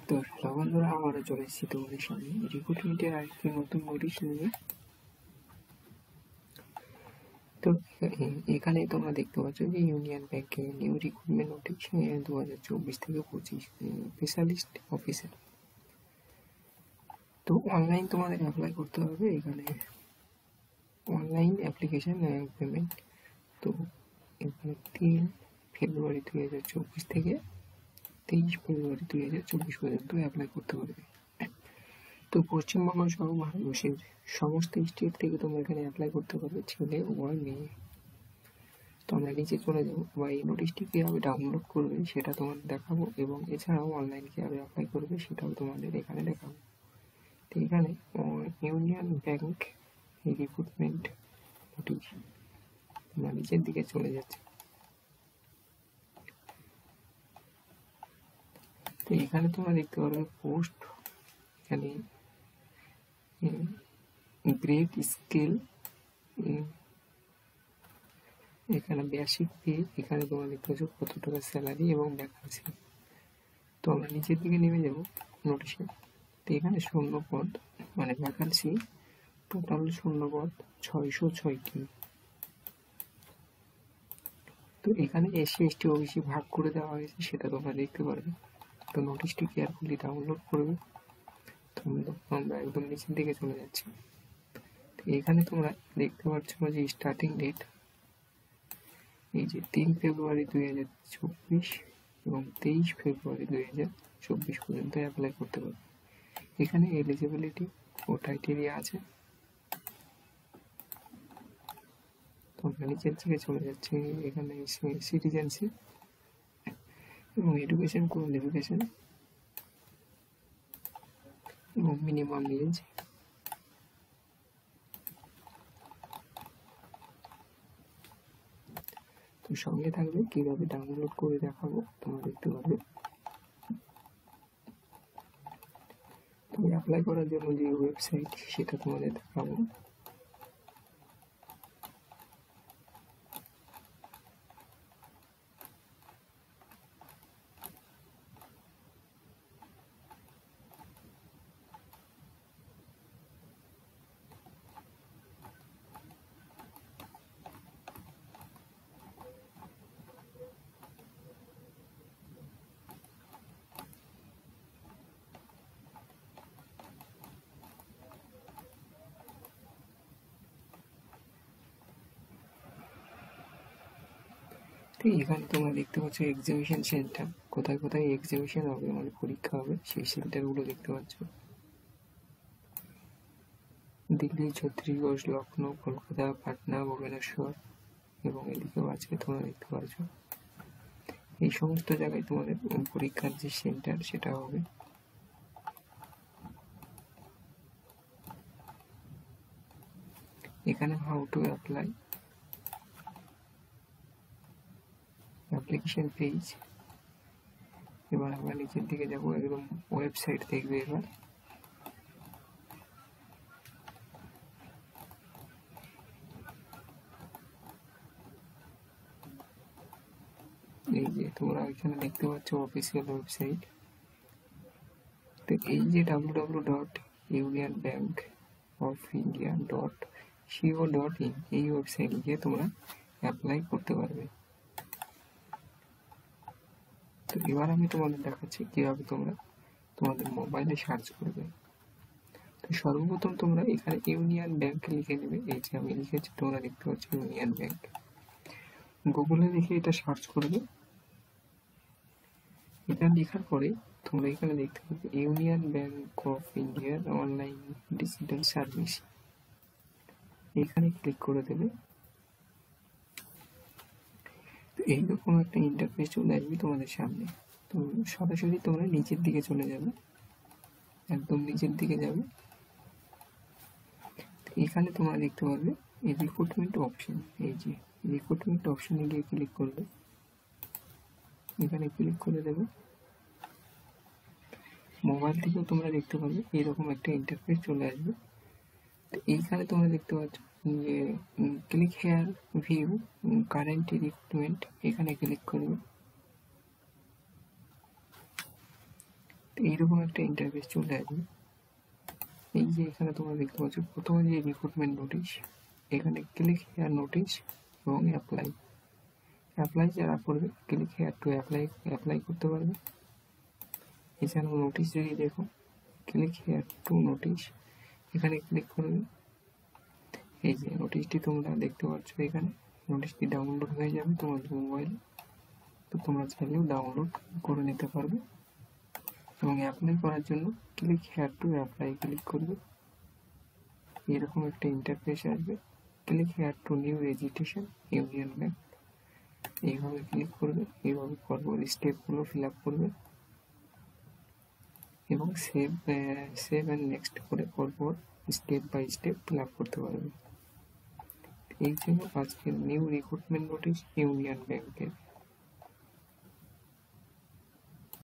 তো হ্যালো বন্ধুরা, আবারও চলে এসেছি তোমাদের সামনে রিক্রুটমেন্টের আরেকটি নতুন নোটিশ নিয়ে। তো এখানে তোমরা দেখতে পাচ্ছ যে ইউনিয়ন ব্যাংকে নিউ রিক্রুটমেন্ট নোটিশ 2024 থেকে 25 স্পেশালিস্ট অফিসার। তো অনলাইন তোমাদের অ্যাপ্লাই করতে হবে। এখানে অনলাইন অ্যাপ্লিকেশন পেমেন্ট। তো এখানে 3 ফেব্রুয়ারি 2024 থেকে 23 ফেব্রুয়ারি 2024 পর্যন্ত অ্যাপ্লাই করতে পারবে। তো পশ্চিমবঙ্গ সহ ভারতবর্ষের সমস্ত স্টেট থেকে তোমরা এখানে অ্যাপ্লাই করতে পারবে, ছেলে ও মেয়ে। তো আমরা নিচে চলে যাবো, বা এই নোটিশটি কীভাবে ডাউনলোড করবে সেটা তোমাদের দেখাবো, এবং এছাড়াও অনলাইন কীভাবে অ্যাপ্লাই করবে সেটাও তোমাদের এখানে দেখাবো। তো এখানে ইউনিয়ন ব্যাংক রিক্রুটমেন্ট নোটিশ, তোমরা নিচের দিকে চলে যাচ্ছে। তো এখানে তোমরা দেখতে পারবে পোস্ট, এখানে গ্রেড স্কেল, এখানে বেসিক পে, এখানে তোমরা দেখতে পাচ্ছ কত টাকা স্যালারি এবং ভ্যাকান্সি। তো আমরা নিচের দিকে নেমে যাব নোটিশে। তো এখানে শূন্যপদ মানে ভ্যাকান্সি টোটাল শূন্যপদ 606টি। তো এখানে এসসি এসটি ওবিসি ভাগ করে দেওয়া হয়েছে, সেটা তোমরা দেখতে পারবে। তো নোটিশটি কেয়ারফুলি ডাউনলোড করবে। তো আমরা একদম নিচের দিকে চলে যাচ্ছি। তো এখানে তোমরা দেখতে পাচ্ছ যে স্টার্টিং ডেট এই যে 3 ফেব্রুয়ারি 2024 এবং 23 ফেব্রুয়ারি 2024 পর্যন্ত অ্যাপ্লাই করতে পারবে। এখানে এলিজিবিলিটি ও ক্রাইটেরিয়া আছে। তো আমরা নিচের দিকে চলে যাচ্ছি। এখানে সিটিজেনশিপ এবং এডুকেশন কোয়ালিফিকেশন এবং মিনিমাম এজ। তো সঙ্গে থাকবে, কিভাবে ডাউনলোড করে দেখাবো তোমরা দেখতে পারবে। তো অ্যাপ্লাই করার জন্য যে ওয়েবসাইট সেটা তোমাদের দেখাবো। তো এখানে তোমরা দেখতে পাচ্ছ এক্সিবিশন সেন্টার, কোথায় কোথায় এক্সিবিশন হবে মানে পরীক্ষা হবে সেই সেন্টারগুলো দেখতে পাচ্ছ। দিল্লি, ছত্রিশগড়, লখনৌ, কলকাতা, পাটনা, ভুবনেশ্বর এবং এদিকেও আছে, তোমরা দেখতে পাচ্ছ। এই সমস্ত জায়গায় তোমাদের পরীক্ষার যে সেন্টার সেটা হবে। এখানে how to apply, application page. এবার আমরা নিচের দিকে যাব, একদম ওয়েবসাইট দেখবে। এবার এই যে তোমরা এখানে দেখতে পাচ্ছ অফিসিয়াল ওয়েবসাইট। তো এই যে www.unionbankofindia.co.in এই ওয়েবসাইট গিয়ে তোমরা অ্যাপ্লাই করতে পারবে। তো এবার আমি তোমাদের দেখাচ্ছি কিভাবে তোমরা তোমাদের মোবাইলে সার্চ করবে। তো সর্বপ্রথম তোমরা এখানে ইউনিয়ন ব্যাংক লিখে নেবে। এই যে আমি লিখেছি, তোমরা দেখতে পাচ্ছ ইউনিয়ন ব্যাংক। গুগলে লিখে এটা সার্চ করবে। এটা লেখার পরে তোমরা এখানে দেখতে পাবে ইউনিয়ন ব্যাংক অফ ইন্ডিয়ার অনলাইন ডিজিটাল সার্ভিস, এখানে ক্লিক করে দেবে। তো এইরকম একটা ইন্টারফেস চলে আসবে তোমাদের সামনে। তো সরাসরি তোমরা নিচের দিকে চলে যাবে, একদম নিচের দিকে যাবে। এখানে তোমরা দেখতে পারবে এই রিক্রুটমেন্ট অপশন, এই যে রিক্রুটমেন্ট অপশনে গিয়ে ক্লিক করবে। এখানে ক্লিক করে দেবে। মোবাইল থেকেও তোমরা দেখতে পাবে এরকম একটা ইন্টারফেস চলে আসবে। তো এইখানে তোমরা দেখতে পাচ্ছ যে click here view current recruitment, এখানে ক্লিক করবে। এইরকম একটা ইন্টারফেস চলে আসবে। এই যে এখানে তোমরা দেখতে পাচ্ছ প্রথমে যে রিক্রুটমেন্ট নোটিশ, এখানে ক্লিক হেয়ার নোটিশ এবং অ্যাপ্লাই যারা করবে ক্লিক হেয়ার টু অ্যাপ্লাই করতে পারবে। এছাড়াও নোটিশ যদি দেখো ক্লিক হেয়ার টু নোটিশ, এখানে ক্লিক করবে। এই যে নোটিশটি তোমরা দেখতে পাচ্ছ, এখানে নোটিশটি ডাউনলোড হয়ে যাবে তোমাদের মোবাইলে, তো তোমরা চাইলেও ডাউনলোড করে নিতে পারবে। এবং অ্যাপ্লাই করার জন্য click here to apply click করবে। এরকম একটা ইন্টারফেস আসবে। Click here two new registration union bank, এইভাবে ক্লিক করবে। এইভাবে পরপর স্টেপগুলো ফিল আপ করবে এবং সেভ অ্যান্ড নেক্সট করে পরপর step by step fill up করতে পারবে। এই ছিল আজকের নিউ রিক্রুটমেন্ট নোটিশ ইউনিয়ন ব্যাংকের।